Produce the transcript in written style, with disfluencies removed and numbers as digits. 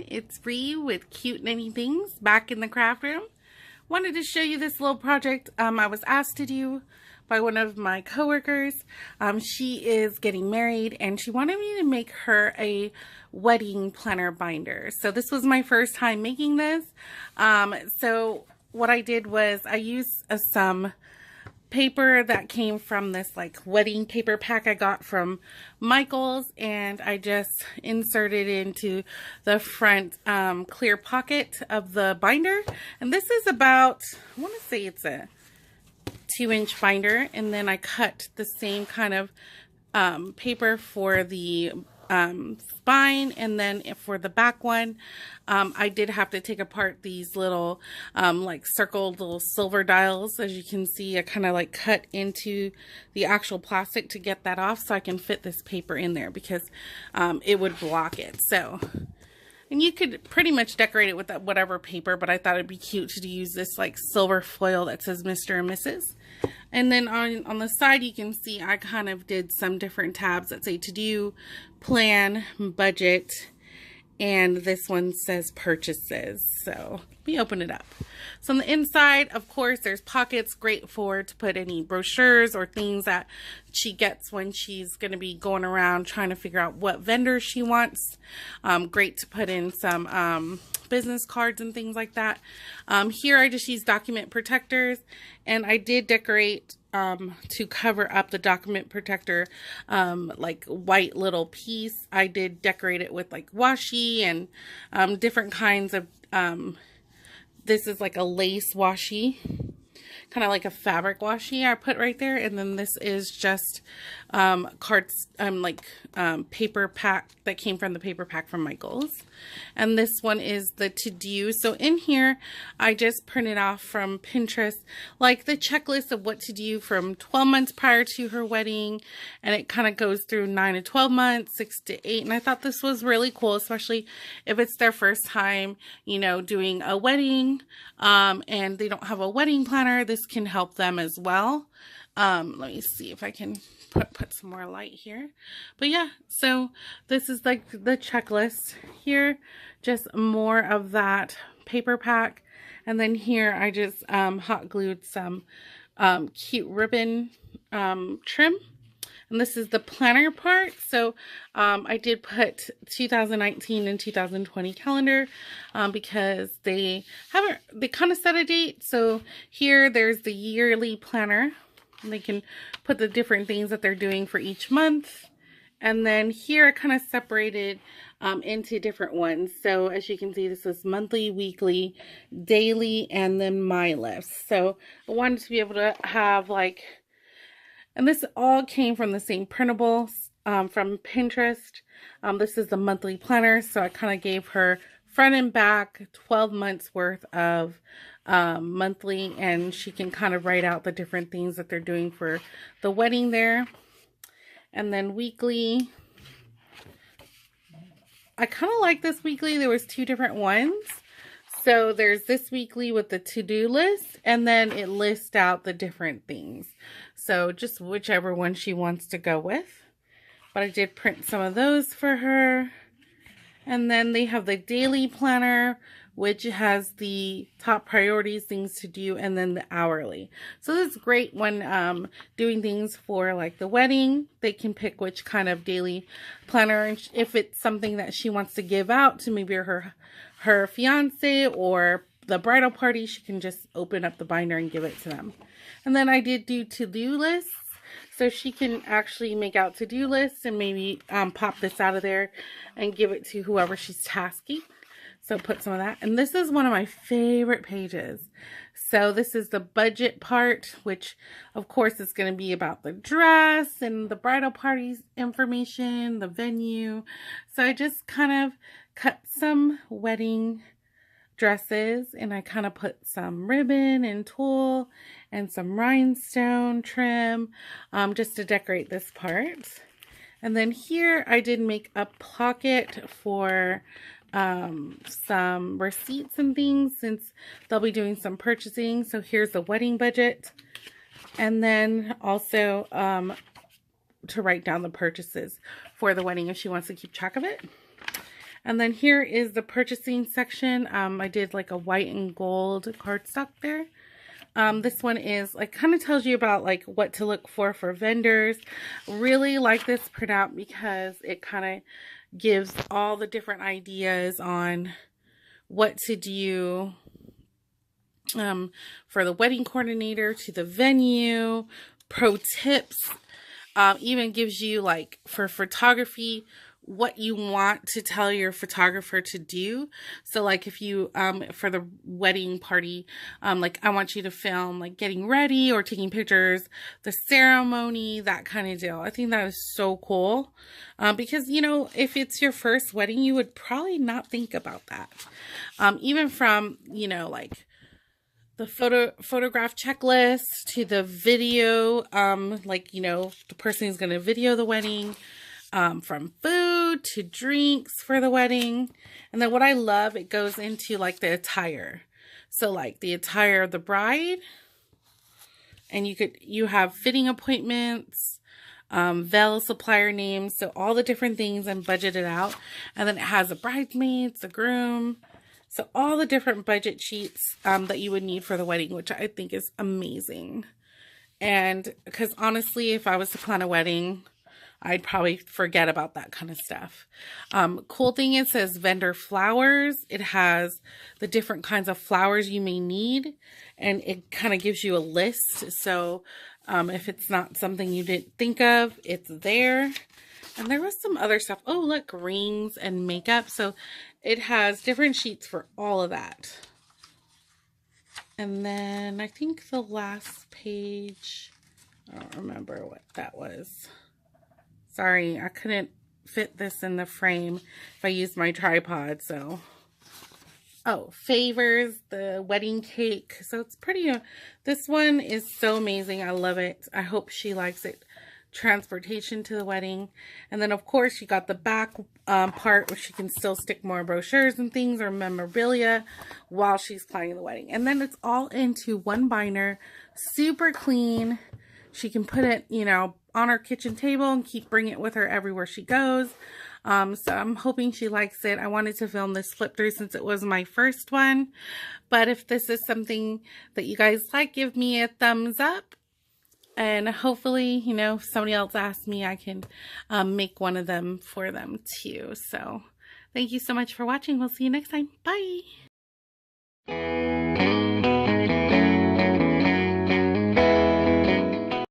it's Bree with Cute Knitting Things back in the craft room. Wanted to show you this little project I was asked to do by one of my coworkers. She is getting married and she wanted me to make her a wedding planner binder. So this was my first time making this. So what I did was I used some paper that came from this like wedding paper pack I got from Michael's, and I just inserted into the front clear pocket of the binder. And this is about, I want to say it's a 2-inch binder, and then I cut the same kind of paper for the spine, and then for the back one I did have to take apart these little like circled little silver dials. As you can see, I kind of like cut into the actual plastic to get that off so I can fit this paper in there, because it would block it. So, and you could pretty much decorate it with that whatever paper, but I thought it'd be cute to use this like silver foil that says Mr. and Mrs. And then on the side, you can see I kind of did some different tabs that say to do, plan, budget, and this one says purchases. So let me open it up. So on the inside, of course, there's pockets, great for to put any brochures or things that she gets when she's going to be going around trying to figure out what vendor she wants. Great to put in some business cards and things like that. Here I just use document protectors, and I did decorate to cover up the document protector like white little piece. I did decorate it with like washi and different kinds of this is like a lace washi, kind of like a fabric washi I put right there. And then this is just cards, paper pack that came from the paper pack from Michael's. And this one is the to-do. So in here, I just printed off from Pinterest, like the checklist of what to do from 12 months prior to her wedding. And it kind of goes through 9 to 12 months, 6 to 8. And I thought this was really cool, especially if it's their first time, you know, doing a wedding, and they don't have a wedding planner. This can help them as well. Let me see if I can put some more light here. But yeah, so this is like the checklist here, just more of that paper pack. And then here I just hot glued some cute ribbon trim. And this is the planner part. So I did put 2019 and 2020 calendar because they kind of set a date. So here there's the yearly planner. And they can put the different things that they're doing for each month. And then here I kind of separated into different ones. So as you can see, this is monthly, weekly, daily, and then my list. So I wanted to be able to have like, and this all came from the same printables from Pinterest. This is the monthly planner. So I kind of gave her front and back 12 months worth of monthly, and she can kind of write out the different things that they're doing for the wedding there. And then weekly, I kind of like this weekly. There was 2 different ones. So there's this weekly with the to-do list, and then it lists out the different things. So just whichever one she wants to go with. But I did print some of those for her. And then they have the daily planner, which has the top priorities, things to do, and then the hourly. So this is great when doing things for like the wedding. They can pick which kind of daily planner, and if it's something that she wants to give out to maybe her fiance or the bridal party, she can just open up the binder and give it to them. And then I did do to-do lists. So she can actually make out to-do lists and maybe pop this out of there and give it to whoever she's tasking. So put some of that. And this is one of my favorite pages. So this is the budget part, which of course is going to be about the dress and the bridal party's information, the venue. So I just kind of cut some wedding dresses, and I kind of put some ribbon and tulle and some rhinestone trim just to decorate this part. And then here I did make a pocket for some receipts and things, since they'll be doing some purchasing. So here's the wedding budget, and then also to write down the purchases for the wedding if she wants to keep track of it. And then here is the purchasing section. I did like a white and gold cardstock there. This one is like kind of tells you about like what to look for vendors. Really like this printout because it kind of gives all the different ideas on what to do for the wedding coordinator, to the venue, pro tips, even gives you like for photography what you want to tell your photographer to do. So like if you for the wedding party, like I want you to film like getting ready or taking pictures, the ceremony, that kind of deal. I think that is so cool, because you know, if it's your first wedding, you would probably not think about that. Even from, you know, like the photograph checklist to the video, like, you know, the person who's going to video the wedding, from food to drinks for the wedding. And then what I love, it goes into like the attire. So like the attire of the bride, and you have fitting appointments, veil supplier names, so all the different things and budgeted out. And then it has the bridesmaids, the groom, so all the different budget sheets that you would need for the wedding, which I think is amazing. And because honestly, if I was to plan a wedding, I'd probably forget about that kind of stuff. Cool thing, it says vendor flowers. It has the different kinds of flowers you may need, and it kind of gives you a list. So if it's not something you didn't think of, it's there. And there was some other stuff. Oh, look, rings and makeup. So it has different sheets for all of that. And then I think the last page, I don't remember what that was. Sorry, I couldn't fit this in the frame if I used my tripod, so. Oh, favors, the wedding cake. So it's pretty, this one is so amazing. I love it. I hope she likes it. Transportation to the wedding. And then of course you got the back part where she can still stick more brochures and things or memorabilia while she's planning the wedding. And then it's all into one binder, super clean. She can put it, you know, on her kitchen table and bring it with her everywhere she goes. So I'm hoping she likes it. I wanted to film this flip through since it was my first one. But if this is something that you guys like, give me a thumbs up. And hopefully, you know, if somebody else asks me, I can make one of them for them too. So thank you so much for watching. We'll see you next time. Bye.